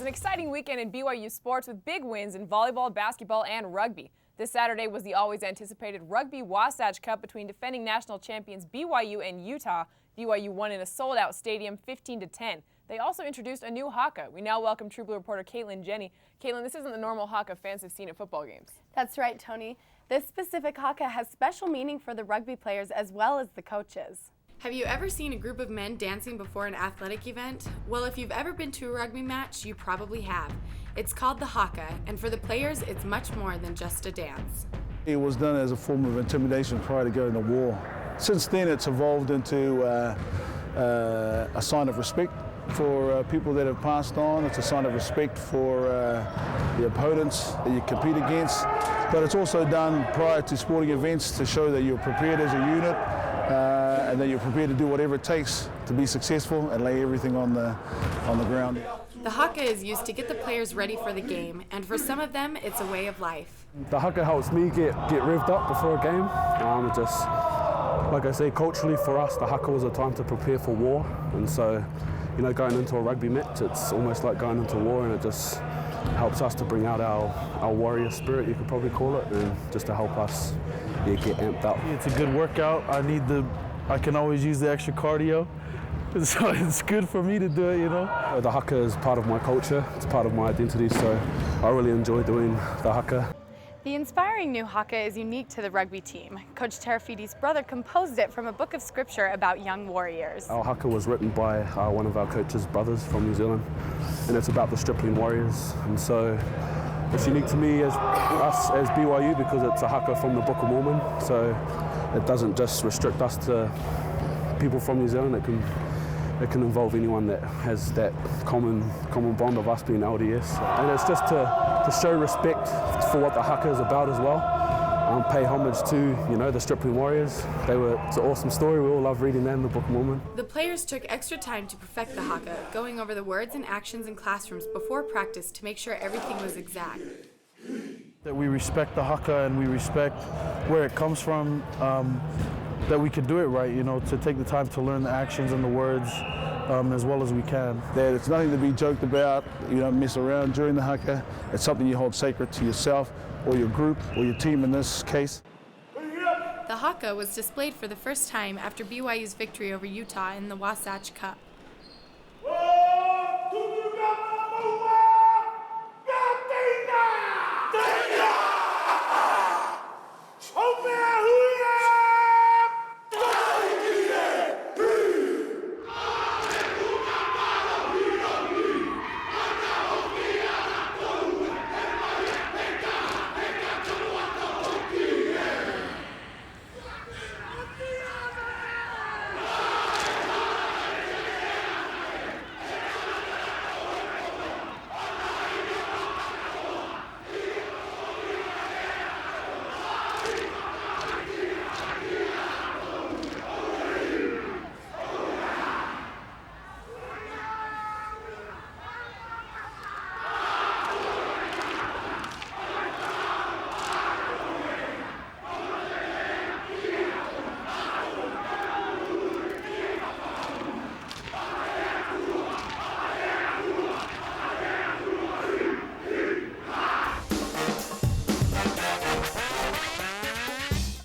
an exciting weekend in BYU sports with big wins in volleyball, basketball, and rugby. This Saturday was the always anticipated Rugby Wasatch Cup between defending national champions BYU and Utah. BYU won in a sold-out stadium 15-10. They also introduced a new Haka. We now welcome True Blue reporter Cailtin Jenne. Cailtin, this isn't the normal Haka fans have seen at football games. That's right, Tony. This specific Haka has special meaning for the rugby players as well as the coaches. Have you ever seen a group of men dancing before an athletic event? Well, if you've ever been to a rugby match, you probably have. It's called the Haka, and for the players, it's much more than just a dance. It was done as a form of intimidation prior to going to war. Since then, it's evolved into a sign of respect for people that have passed on. It's a sign of respect for the opponents that you compete against. But it's also done prior to sporting events to show that you're prepared as a unit and that you're prepared to do whatever it takes to be successful and lay everything on the ground. The Haka is used to get the players ready for the game, and for some of them, it's a way of life. The Haka helps me get revved up before a game. Just like I say, culturally for us, the Haka was a time to prepare for war, and so, you know, going into a rugby match, it's almost like going into war, and it just helps us to bring out our warrior spirit, you could probably call it, and just to help us get amped up. It's a good workout. I can always use the extra cardio, so it's good for me to do it, you know. The Haka is part of my culture, it's part of my identity, so I really enjoy doing the Haka. The inspiring new Haka is unique to the rugby team. Coach Terafidi's brother composed it from a book of scripture about young warriors. Our Haka was written by one of our coach's brothers from New Zealand, and it's about the stripling warriors. And so it's unique to me as BYU because it's a Haka from the Book of Mormon. So it doesn't just restrict us to people from New Zealand. It can involve anyone that has that common bond of us being LDS. And it's just to show respect for what the Haka is about as well. Pay homage to, you know, the stripling warriors. It's an awesome story. We all love reading that in the Book of Mormon. The players took extra time to perfect the Haka, going over the words and actions in classrooms before practice to make sure everything was exact. That we respect the Haka and we respect where it comes from, that we can do it right, you know, to take the time to learn the actions and the words as well as we can. That it's nothing to be joked about, you don't mess around during the Haka. It's something you hold sacred to yourself or your group or your team in this case. The Haka was displayed for the first time after BYU's victory over Utah in the Wasatch Cup.